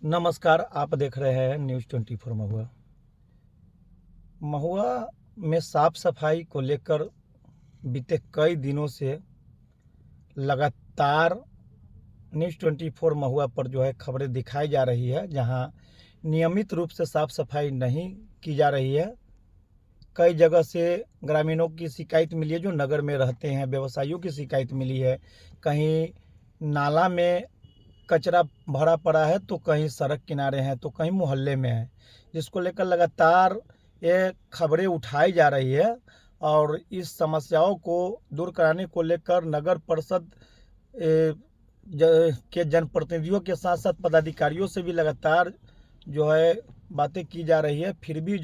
नमस्कार, आप देख रहे हैं न्यूज़ 24 महुआ। महुआ में साफ सफाई को लेकर बीते कई दिनों से लगातार न्यूज़ 24 महुआ पर खबरें दिखाई जा रही है, जहां नियमित रूप से साफ सफाई नहीं की जा रही है। कई जगह से ग्रामीणों की शिकायत मिली है, जो नगर में रहते हैं, व्यवसायियों की शिकायत मिली है। कहीं नाला में कचरा भरा पड़ा है, तो कहीं सड़क किनारे हैं, तो कहीं मोहल्ले में है, जिसको लेकर लगातार ये खबरें उठाई जा रही है। और इस समस्याओं को दूर कराने को लेकर नगर परिषद के जनप्रतिनिधियों के साथ साथ पदाधिकारियों से भी लगातार बातें की जा रही है। फिर भी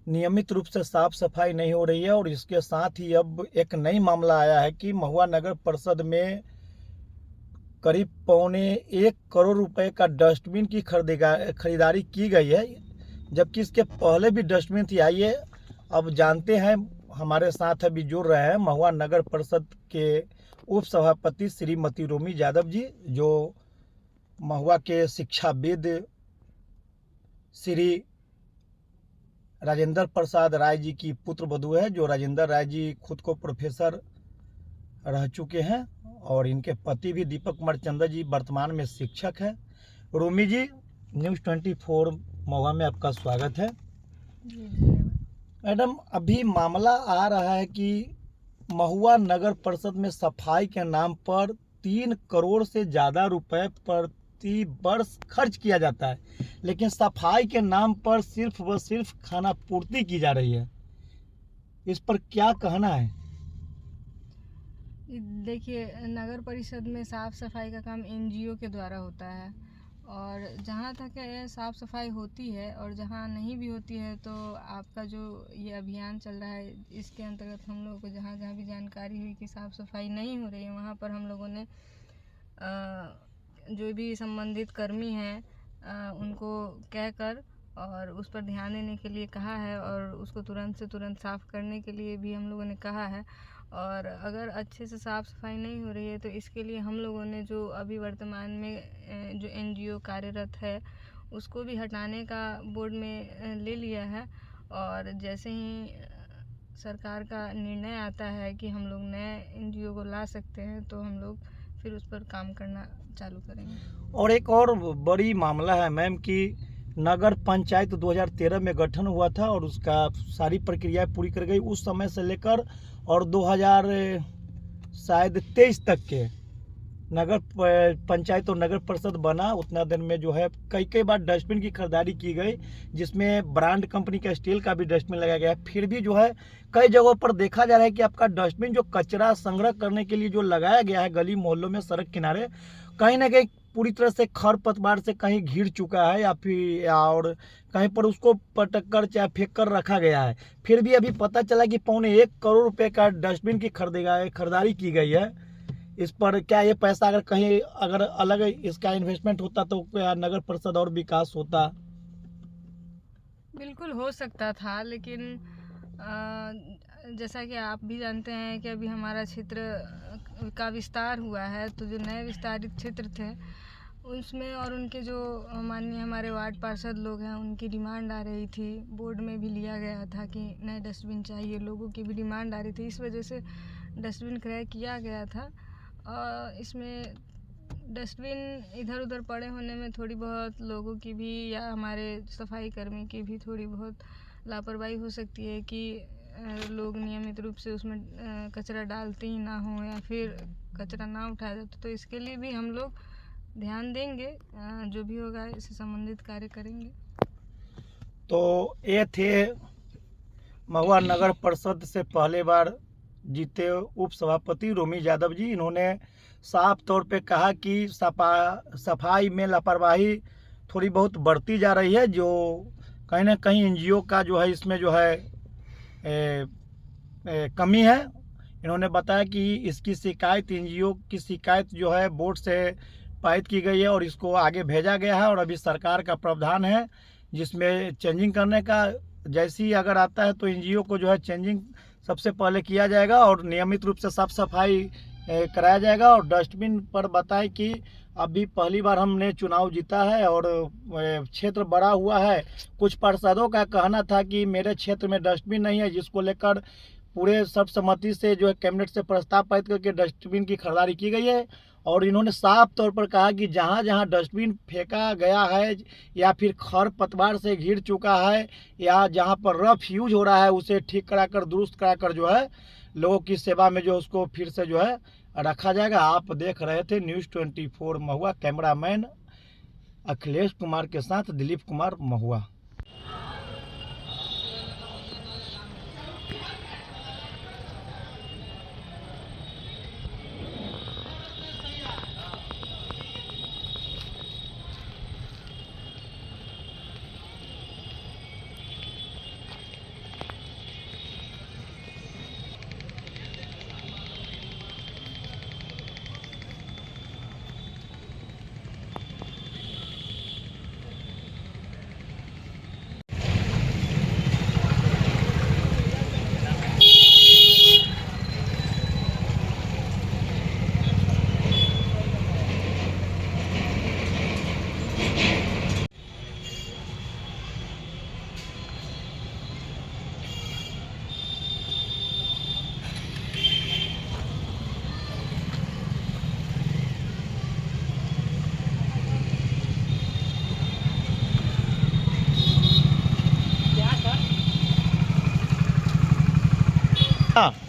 नियमित रूप से साफ सफाई नहीं हो रही है। और इसके साथ ही अब एक नई मामला आया है कि महुआ नगर परिषद में करीब 1.25 करोड़ रुपए का डस्टबिन की खरीदारी की गई है, जबकि इसके पहले भी डस्टबिन थी। आइए अब जानते हैं, हमारे साथ अभी जुड़ रहे हैं महुआ नगर परिषद के उप सभापति श्रीमती रोमी यादव जी, जो महुआ के शिक्षाविद श्री राजेंद्र प्रसाद राय जी की पुत्र वधू है। जो राजेंद्र राय जी खुद को प्रोफेसर रह चुके हैं और इनके पति भी दीपक कुमार चंद्र जी वर्तमान में शिक्षक है। रोमी जी, न्यूज़ 24 महुआ में आपका स्वागत है। मैडम, अभी मामला आ रहा है कि महुआ नगर परिषद में सफाई के नाम पर 3 करोड़ से ज़्यादा रुपए प्रति वर्ष खर्च किया जाता है, लेकिन सफाई के नाम पर सिर्फ व सिर्फ खाना पूर्ति की जा रही है। इस पर क्या कहना है? देखिए, नगर परिषद में साफ़ सफाई का काम एनजीओ के द्वारा होता है, और जहाँ तक है साफ़ सफाई होती है, और जहाँ नहीं भी होती है तो आपका जो ये अभियान चल रहा है, इसके अंतर्गत हम लोगों को जहाँ जहाँ भी जानकारी हुई कि साफ़ सफाई नहीं हो रही है, वहाँ पर हम लोगों ने जो भी संबंधित कर्मी हैं उनको कहकर और उस पर ध्यान देने के लिए कहा है, और उसको तुरंत से तुरंत साफ़ करने के लिए भी हम लोगों ने कहा है। और अगर अच्छे से साफ़ सफाई नहीं हो रही है तो इसके लिए हम लोगों ने जो अभी वर्तमान में जो एनजीओ कार्यरत है उसको भी हटाने का बोर्ड में ले लिया है। और जैसे ही सरकार का निर्णय आता है कि हम लोग नए एनजीओ को ला सकते हैं, तो हम लोग फिर उस पर काम करना चालू करेंगे। और एक और बड़ी मामला है मैम कि नगर पंचायत 2013 में गठन हुआ था और उसका सारी प्रक्रिया पूरी कर गई उस समय से लेकर, और 2023 तक के नगर पंचायत और नगर परिषद बना उतना दिन में कई बार डस्टबिन की खरीदारी की गई, जिसमें ब्रांड कंपनी का स्टील का भी डस्टबिन लगाया गया। फिर भी कई जगहों पर देखा जा रहा है कि आपका डस्टबिन जो कचरा संग्रह करने के लिए जो लगाया गया है गली मोहल्लों में, सड़क किनारे, कहीं ना कहीं पूरी तरह से खर पतवार से कहीं घिर चुका है, या फिर और कहीं पर उसको पटक कर चाहे फेंक कर रखा गया है। फिर भी अभी पता चला कि 1.25 करोड़ रुपए का डस्टबिन की खरीदारी की गई है। इस पर क्या ये पैसा अगर अलग इसका इन्वेस्टमेंट होता तो क्या नगर परिषद और विकास होता? बिल्कुल हो सकता था, लेकिन जैसा कि आप भी जानते हैं कि अभी हमारा क्षेत्र का विस्तार हुआ है, तो जो नए विस्तारित क्षेत्र थे उसमें, और उनके जो माननीय हमारे वार्ड पार्षद लोग हैं उनकी डिमांड आ रही थी, बोर्ड में भी लिया गया था कि नए डस्टबिन चाहिए, लोगों की भी डिमांड आ रही थी, इस वजह से डस्टबिन क्रय किया गया था। इसमें डस्टबिन इधर उधर पड़े होने में थोड़ी बहुत लोगों की भी या हमारे सफाई कर्मी की भी थोड़ी बहुत लापरवाही हो सकती है कि लोग नियमित रूप से उसमें कचरा डालते ही ना हो या फिर कचरा ना उठाया जाए, तो इसके लिए भी हम लोग ध्यान देंगे, जो भी होगा इससे संबंधित कार्य करेंगे। तो ये थे महुआ नगर परिषद से पहले बार जीते उप सभापति रोमी यादव जी। इन्होंने साफ तौर पे कहा कि सफाई में लापरवाही थोड़ी बहुत बढ़ती जा रही है, जो कहीं ना कहीं एनजीओ का इसमें कमी है। इन्होंने बताया कि इसकी शिकायत, एनजीओ की शिकायत बोर्ड से पारित की गई है और इसको आगे भेजा गया है, और अभी सरकार का प्रावधान है जिसमें चेंजिंग करने का। जैसे ही अगर आता है तो एनजीओ को चेंजिंग सबसे पहले किया जाएगा और नियमित रूप से साफ सफाई कराया जाएगा। और डस्टबिन पर बताएं कि अभी पहली बार हमने चुनाव जीता है और क्षेत्र बड़ा हुआ है। कुछ पार्षदों का कहना था कि मेरे क्षेत्र में डस्टबिन नहीं है, जिसको लेकर पूरे सर्वसम्मति से जो है कैबिनेट से प्रस्ताव पारित करके डस्टबिन की खरीदारी की गई है। और इन्होंने साफ तौर पर कहा कि जहाँ जहाँ डस्टबिन फेंका गया है या फिर खर पतवार से घिर चुका है या जहाँ पर रफ यूज हो रहा है, उसे ठीक कराकर दुरुस्त कराकर जो है लोगों की सेवा में जो उसको फिर से जो है रखा जाएगा। आप देख रहे थे न्यूज़ 24 महुआ, कैमरामैन अखिलेश कुमार के साथ दिलीप कुमार महुआ। हाँ।